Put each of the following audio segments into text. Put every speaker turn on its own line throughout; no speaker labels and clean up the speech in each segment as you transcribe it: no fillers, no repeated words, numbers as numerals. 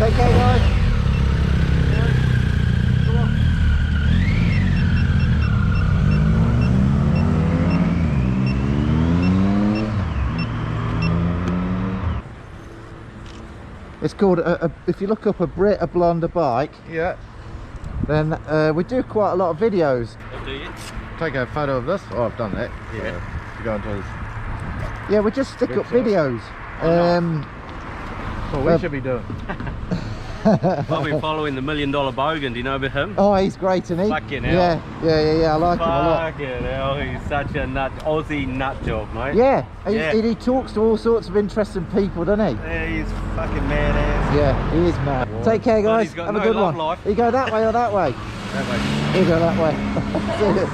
Take care, guys. It's called, if you look up a Brit, a blonde, a bike.
Yeah.
Then we do quite a lot of videos.
Oh, do you?
Take a photo of this. Oh, I've done that.
Yeah.
You go into his...
Yeah, we just stick up videos.
Well, we should be doing.
I've been following the $1 Million Bogan. Do you know about him?
Oh, he's great, isn't he?
Fucking hell.
Yeah. I like him a lot.
Fucking hell, he's such a Aussie nut job, mate.
Yeah, he talks to all sorts of interesting people, doesn't he?
Yeah, he's fucking mad ass.
Yeah, he is mad.
Wow.
Take care, guys.
He's got
Have
no
a good
love
one.
life.
You go that way or that way?
That way.
You go that way. See you.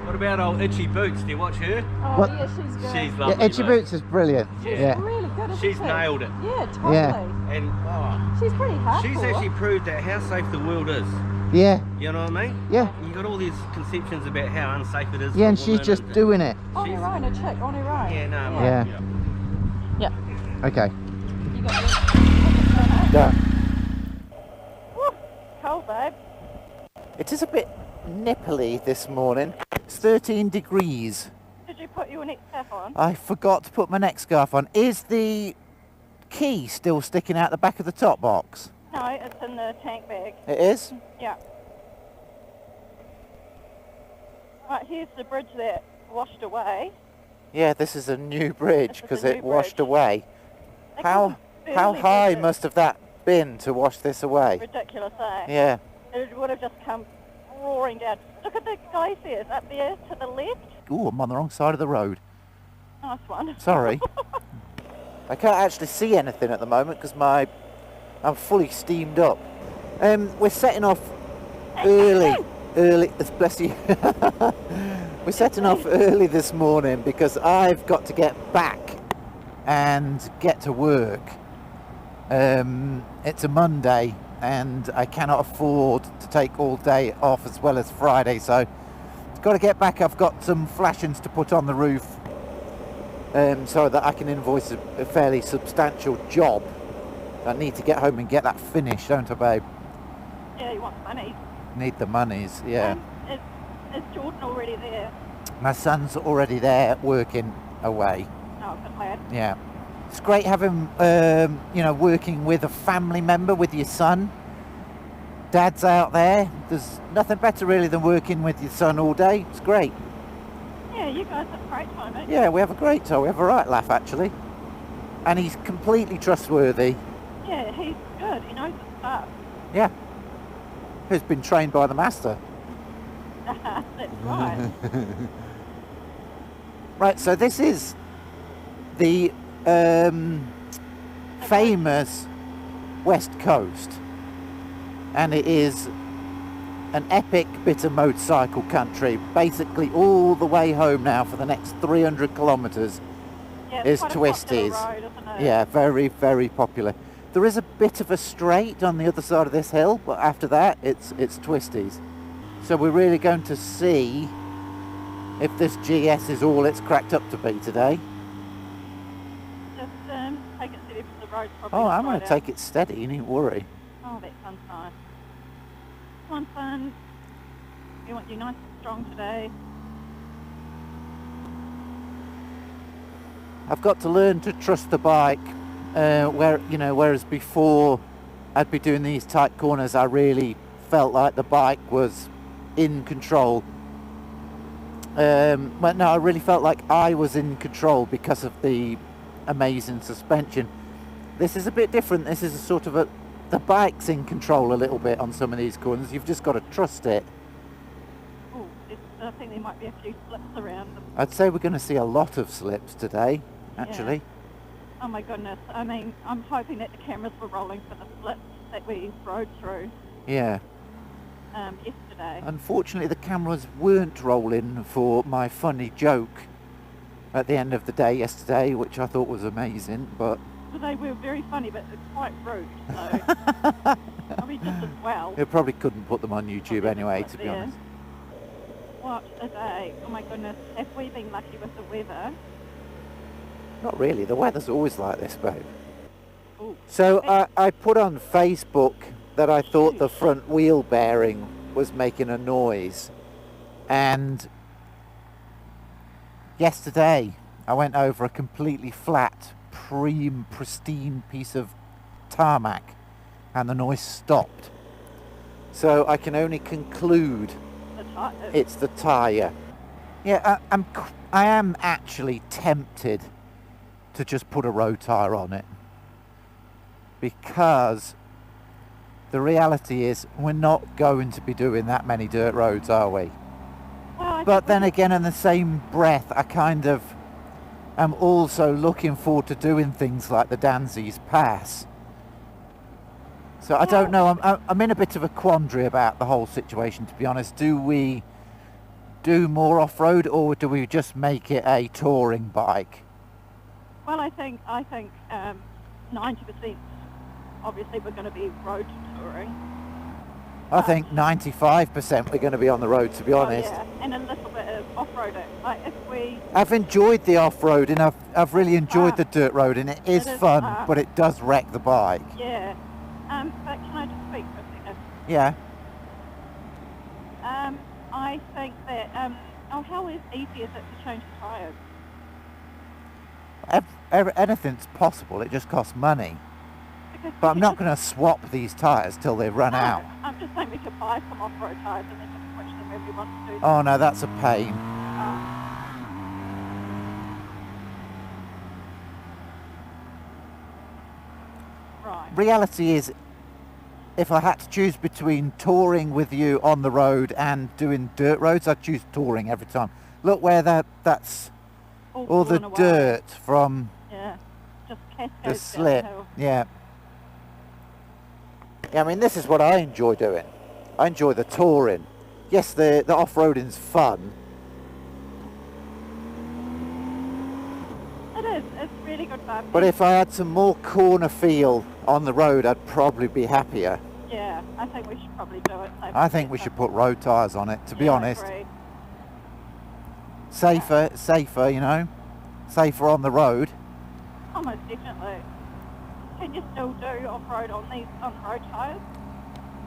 What about old Itchy Boots? Do you watch her?
Oh,
What?
yeah, she's good.
She's lovely.
Yeah, Itchy
mate.
Boots is brilliant.
She's
Yeah.
really good, isn't
She's
she?
nailed it.
Yeah, totally.
Yeah.
And oh,
She's pretty hardcore.
she's actually proved that how safe the world is.
Yeah.
You know what I mean?
Yeah.
You got all these conceptions about how unsafe it is.
Yeah,
for
and she's
women
just
and-
doing it.
On her own, a chick on her own.
Yeah, no,
Yeah.
mate.
Yeah.
Okay.
You got this.
Done.
Woo, cold, babe.
It is a bit nipply this morning. It's 13 degrees.
Did you put your neck cap on?
I forgot to put my neck scarf on. Is the key still sticking out the back of the top box?
No, it's in the tank bag.
It is?
Yeah. Right, here's the bridge that washed away.
Yeah, this is a new bridge
This is
because
a
it
new
washed
bridge.
away.
They
How
can
how
barely
high
bridge it.
must have that been to wash this away?
Ridiculous, eh?
Yeah.
It would have just come roaring down. Look at the glaciers up there to the left.
Ooh, I'm on the wrong side of the road.
Nice one.
Sorry. I can't actually see anything at the moment because I'm fully steamed up. We're setting off early. Bless you. We're setting off early this morning because I've got to get back and get to work. It's a Monday and I cannot afford to take all day off as well as Friday, so I've got to get back. I've got some flashings to put on the roof so that I can invoice a fairly substantial job. I need to get home and get that finished, don't I, babe?
Yeah, you want money.
Need the monies, yeah.
Is Jordan already there?
My son's already there working away.
Oh, good lad.
Yeah. It's great having, working with a family member, with your son. Dad's out there. There's nothing better really than working with your son all day. It's great.
Yeah, you guys have a great time, don't you?
Yeah, we have a great time. We have a right laugh, actually. And he's completely trustworthy.
Yeah, he's good. He knows his stuff.
Yeah. Who's been trained by the master.
That's right.
Right, so this is the famous West Coast, and it is an epic bit of motorcycle country. Basically all the way home now for the next 300 kilometres
Yeah,
is
it's quite a popular
twisties.
road, isn't it?
Yeah, very, very popular. There is a bit of a straight on the other side of this hill, but after that it's twisties. So we're really going to see if this GS is all it's cracked up to be today.
Just take it steady for the road.
Oh, I'm going to take it steady, you needn't worry.
Oh, that sounds nice. Come on, son. We want you nice and strong today.
I've got to learn to trust the bike, whereas before I'd be doing these tight corners, I really felt like the bike was in control. But no, I really felt like I was in control because of the amazing suspension. This is a bit different. This is a sort of the bike's in control a little bit on some of these corners. You've just got to trust it.
Oh, I think there might be a few slips around them.
I'd say we're going to see a lot of slips today, actually.
Yeah. Oh my goodness. I mean, I'm hoping that the cameras were rolling for the slips that we rode through
Yeah.
yesterday.
Unfortunately, the cameras weren't rolling for my funny joke at the end of the day yesterday, which I thought was amazing, but...
Well, they were very funny, but it's quite rude, so... I mean, just as well.
It probably couldn't put them on YouTube
Probably
anyway,
just
to
put
be
there.
honest.
What a day. Oh my goodness. Have we been lucky with the weather?
Not really, the weather's always like this, babe.
Ooh.
So I put on Facebook that I thought the front wheel bearing was making a noise. And yesterday I went over a completely flat, pristine piece of tarmac and the noise stopped. So I can only conclude it's the tyre. Yeah, I am actually tempted to just put a road tyre on it, because the reality is we're not going to be doing that many dirt roads, are we?
Well,
But then again, in the same breath, I kind of am also looking forward to doing things like the Danzies Pass. So I don't know, I'm in a bit of a quandary about the whole situation, to be honest. Do we do more off-road, or do we just make it a touring bike?
Well, I think 90% obviously we're going to be road touring.
I think 95% we're going to be on the road, to be honest.
Yeah, and a little bit of off-roading. Like if we...
I've enjoyed the off-roading, I've really enjoyed the dirt road, and it is fun, but it does wreck the bike.
Yeah. But can I just speak for a second?
Yeah.
I think that, how easy is it to change the tyres?
Anything's possible, it just costs money.
Because
But I'm not going to swap these tyres till they run out.
I'm just saying we could buy some off-road tyres and then just switch them if we want to do
Oh no, that's a pain.
Right.
Reality is, if I had to choose between touring with you on the road and doing dirt roads, I'd choose touring every time. Look where that's all the
fallen away.
dirt from
Yeah. Just
the
cascades
slip.
downhill.
Yeah. Yeah, I mean, this is what I enjoy doing. I enjoy the touring. Yes, the off-roading's fun.
It is. It's really good fun.
But if I had some more corner feel on the road, I'd probably be happier.
Yeah, I think we should probably do it.
I think we should put road tyres on it, to be
Yeah, I
honest.
agree.
Safer, you know. Safer on the road.
Almost definitely. Can you still do off-road on road tyres?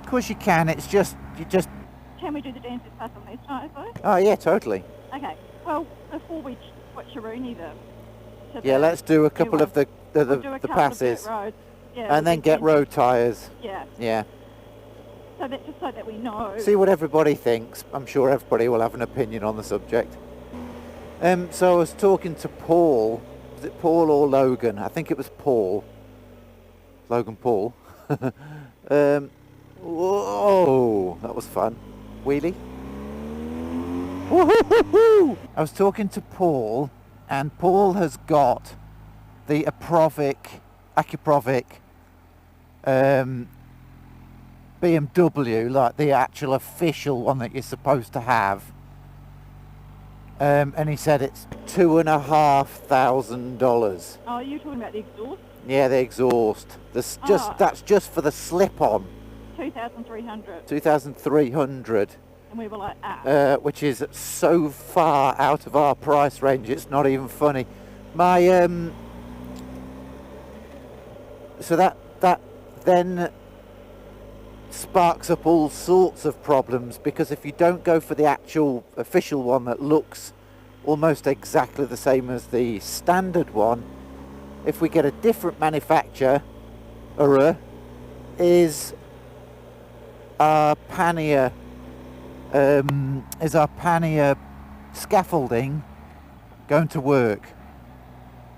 Of course you can, it's just,
Can we do the Dances Pass on these tyres though?
oh yeah, totally.
Okay, well, before we switcheroonie them... to
Yeah,
the
let's do a couple
new
of the
we'll do a couple of dirt
passes.
roads. Yeah,
And then
with
get
the-
road tyres.
Yeah,
Yeah.
so that we know.
See what everybody thinks. I'm sure everybody will have an opinion on the subject. So I was talking to Paul. Was it Paul or Logan? I think it was Paul. Logan Paul. Whoa, that was fun. Wheelie. Woo-hoo-hoo-hoo! I was talking to Paul, and Paul has got the Acuprovic BMW, like the actual official one that you're supposed to have. And he said it's $2,500.
Oh, you're talking about the exhaust?
Yeah, the exhaust. That's just for the slip-on.
2,300.
2,300,
And we were like,
which is so far out of our price range. It's not even funny. My so that then sparks up all sorts of problems, because if you don't go for the actual official one that looks almost exactly the same as the standard one, if we get a different manufacturer, is our pannier scaffolding going to work?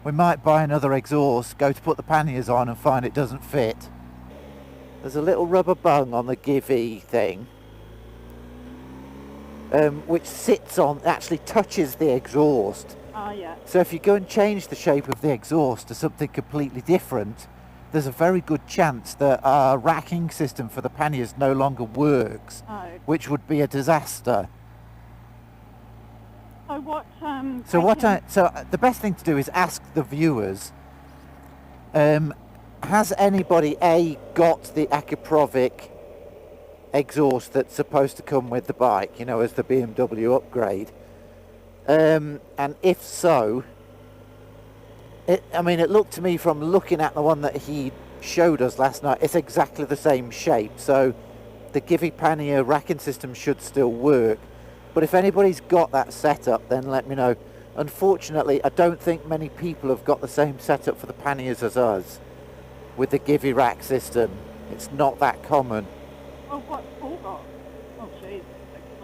We might buy another exhaust, go to put the panniers on and find it doesn't fit. There's a little rubber bung on the Givey thing, which sits on, actually touches the exhaust.
oh yeah.
So if you go and change the shape of the exhaust to something completely different, there's a very good chance that our racking system for the panniers no longer works,
Oh.
which would be a disaster.
So what,
So the best thing to do is ask the viewers, has anybody got the Acuprovic exhaust that's supposed to come with the bike, you know, as the BMW upgrade? And if so, I mean, it looked to me from looking at the one that he showed us last night, it's exactly the same shape. So the Givi pannier racking system should still work. But if anybody's got that setup, then let me know. Unfortunately, I don't think many people have got the same setup for the panniers as us with the Givi rack system. It's not that common.
Well, what's Paul got? Oh, jeez.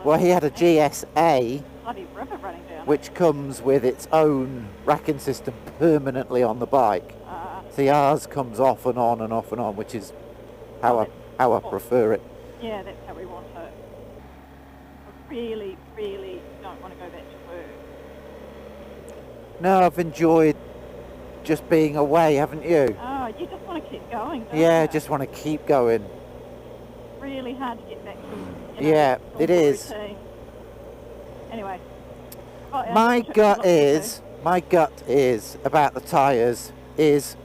Well, he had a GSA,
Bloody river running down.
which comes with its own racking system permanently on the bike. See, ours comes off and on and off and on, which is how I prefer it.
Yeah, that's how we want it. I really, really don't want to go back to work.
No, I've enjoyed just being away, haven't you?
Oh, you just want to keep going, don't
Yeah,
you?
just want to keep going.
Really hard to get back to.
Yeah,
normal
it is.
routine. Anyway. Oh,
My
trip
gut
to
is about the tyres is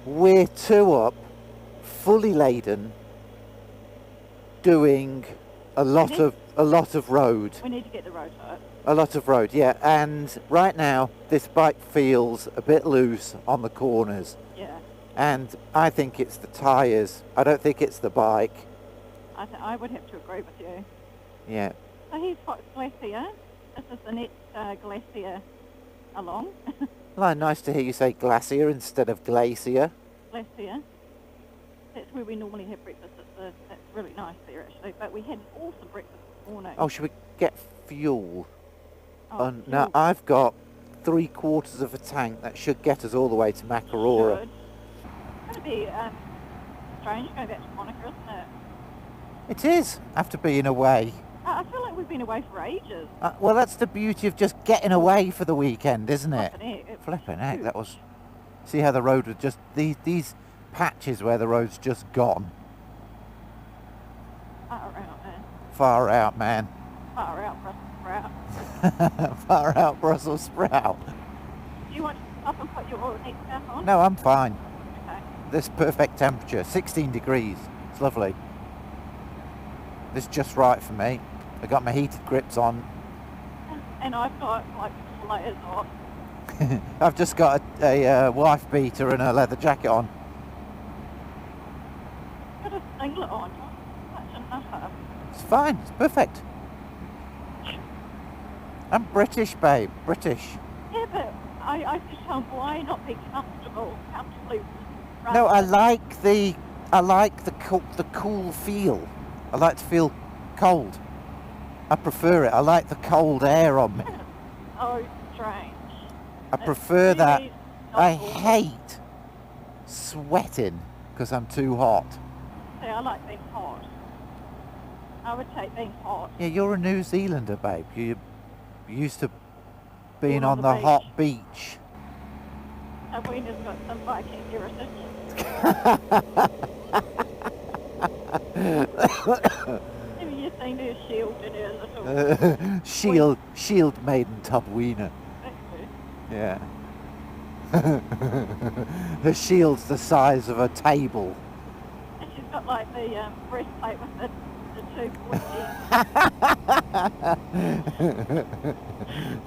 we're two up, fully laden, doing a lot of road.
We need to get the road to it.
A lot of road, yeah. And right now, this bike feels a bit loose on the corners.
Yeah.
And I think it's the tyres. I don't think it's the bike.
I would have to agree with you.
Yeah.
So here's what Glacier. This is the next glacier along.
Well, nice to hear you say glacier instead of glacier.
Glacier. That's where we normally have breakfast. That's really nice there actually. But we had an awesome breakfast this morning.
Oh, should we get fuel?
Oh,
Now,
fuel.
I've got 3/4 of a tank that should get us all the way to Makarora.
Should. It's going to be strange going back to Monica, isn't it?
It is, after being away.
I feel like we've been away for ages.
Well, that's the beauty of just getting away for the weekend, isn't it?
Flipping heck,
Flipping heck, that was... See how the road was just... These patches where the road's just gone.
Far out, man.
Far out, man.
Far out, Brussels sprout.
Far out Brussels sprout.
Do you want to stop and put your neck stuff on?
No, I'm fine.
Okay.
This perfect temperature, 16 degrees. It's lovely. This is just right for me. I got my heated grips on.
And I've got like layers on.
I've just got a wife beater and a leather jacket on.
Got a singlet on. Such a nutter.
It's fine. It's perfect. I'm British, babe. British.
Yeah, but I just tell them why not be comfortably.
No, I like the cool feel. I like to feel cold. I prefer it. I like the cold air on me.
Oh, strange.
I prefer that.
really not
I
awful.
hate sweating because I'm too hot.
See, I like being hot. I would take being hot.
Yeah, you're a New Zealander, babe. You're used to being
Born
on the
beach.
hot beach.
Sabrina's got some Viking heritage. Have you seen her shield and her little...
Shield maiden tub wiener. Yeah. Her shield's the size of a table.
And she's got like the breastplate with the two pointy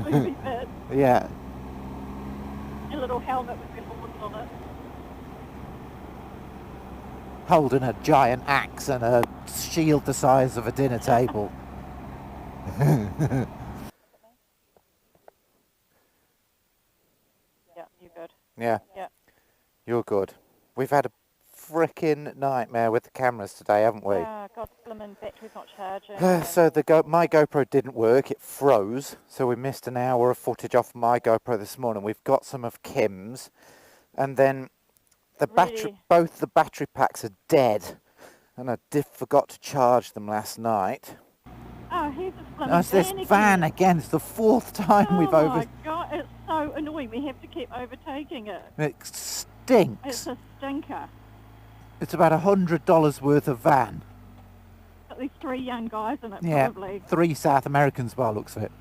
movie bit.
Yeah.
A little helmet with the horns on it.
Holding a giant axe and a shield the size of a dinner table.
Yeah, you good.
Yeah.
Yeah.
You're good. We've had a frickin' nightmare with the cameras today, haven't we?
God, blimmin' battery's not charging.
So my GoPro didn't work, it froze, so we missed an hour of footage off my GoPro this morning. We've got some of Kim's, and then both the battery packs are dead, and I forgot to charge them last night.
Oh, here's this blimmin'
That's this van again. It's the fourth time we've
Oh my God, it's so annoying. We have to keep overtaking it.
It stinks.
It's a stinker.
It's about $100 worth of van.
Got these three young guys in it,
Yeah,
probably.
3 South Americans by the looks of it.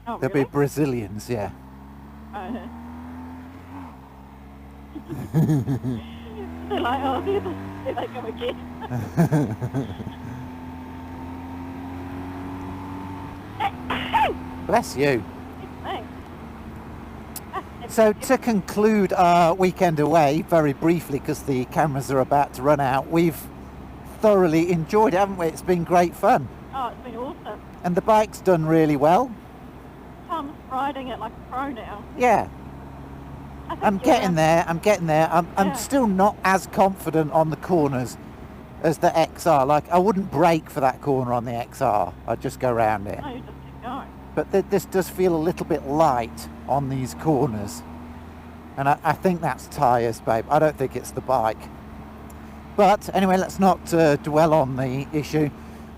Oh,
They'll
really?
be Brazilians, yeah.
They're like, oh, there they go again.
Bless you.
Thanks.
So to conclude our weekend away, very briefly, because the cameras are about to run out, we've thoroughly enjoyed it, haven't we? It's been great fun.
Oh, it's been awesome.
And the bike's done really well.
Tom's riding it like a pro now.
Yeah,
I think
I'm
you're,
getting there. I'm
Yeah.
still not as confident on the corners as the XR. Like, I wouldn't brake for that corner on the XR. I'd just go around it.
No, you just keep going.
But this does feel a little bit light on these corners. And I think that's tyres, babe. I don't think it's the bike. But anyway, let's not dwell on the issue.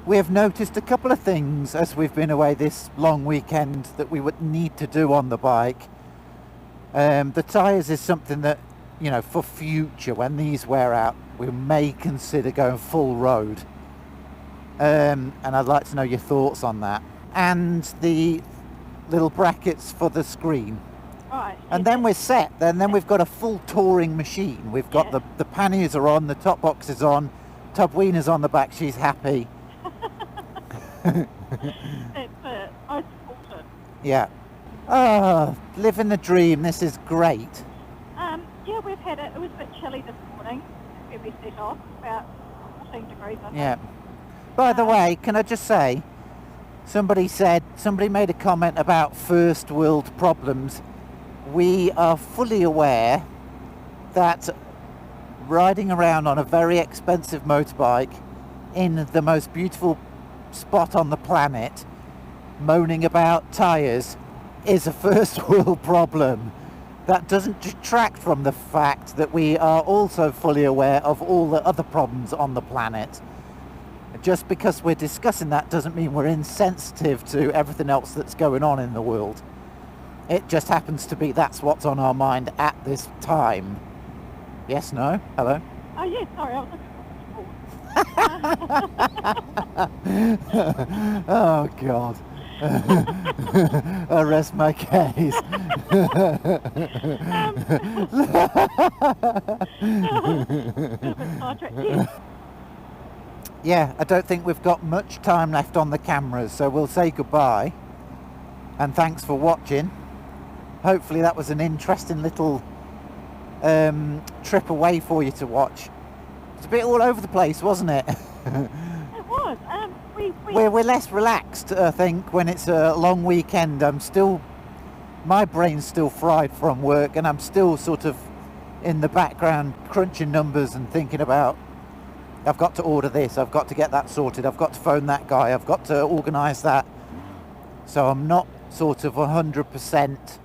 We have noticed a couple of things as we've been away this long weekend that we would need to do on the bike. The tyres is something that, you know, for future, when these wear out, we may consider going full road. And I'd like to know your thoughts on that. And the little brackets for the screen.
Right.
And then we're set. Then we've got a full touring machine. We've got
Yeah.
the panniers are on, the top box is on, Tub Wiener's on the back, she's happy.
That's it. I support it.
Yeah. Oh, living the dream. This is great.
Yeah, we've had it. It was a bit chilly this morning. Where we set off, about 14 degrees, I think.
Yeah. By the way, can I just say, somebody made a comment about first world problems. We are fully aware that riding around on a very expensive motorbike in the most beautiful spot on the planet, moaning about tyres, is a first world problem. That doesn't detract from the fact that we are also fully aware of all the other problems on the planet. Just because we're discussing that doesn't mean we're insensitive to everything else that's going on in the world. It just happens to be that's what's on our mind at this time. Yes, no? Hello?
Oh, yeah, sorry, I was looking for the
Oh, God. I rest my case. Yeah, I don't think we've got much time left on the cameras, so we'll say goodbye. And thanks for watching. Hopefully that was an interesting little trip away for you to watch. It's a bit all over the place, wasn't it?
It was.
We're less relaxed, I think, when it's a long weekend. My brain's still fried from work, and I'm still sort of in the background crunching numbers and thinking about, I've got to order this, I've got to get that sorted, I've got to phone that guy, I've got to organise that. So I'm not sort of 100%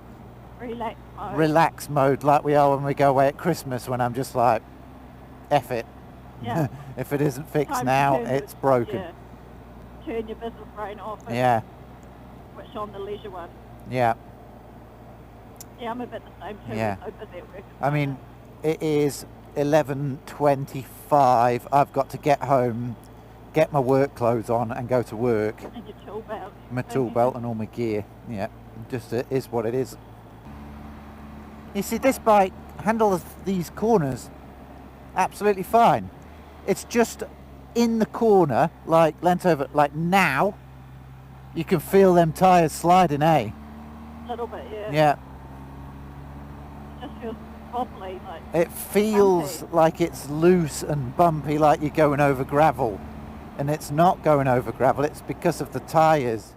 relax mode like we are when we go away at Christmas, when I'm just like, F it.
Yeah.
If it isn't fixed
Time to
now,
turn
it's broken.
Yeah. Turn your business brain off and
Yeah,
switch on the leisure one.
yeah.
Yeah, I'm a bit the same too.
Yeah.
I'm so busy at work.
I mean, it is 11:25. I've got to get home, get my work clothes on and go to work.
And your tool belt.
My tool belt and all my gear. Yeah, just it is what it is. You see, this bike handles these corners absolutely fine. It's just in the corner, like leant over, like now, you can feel them tyres sliding, eh?
A little bit, yeah.
Yeah.
It just feels wobbly, like.
It feels
bumpy.
like it's loose and bumpy, like you're going over gravel. And it's not going over gravel, it's because of the tyres.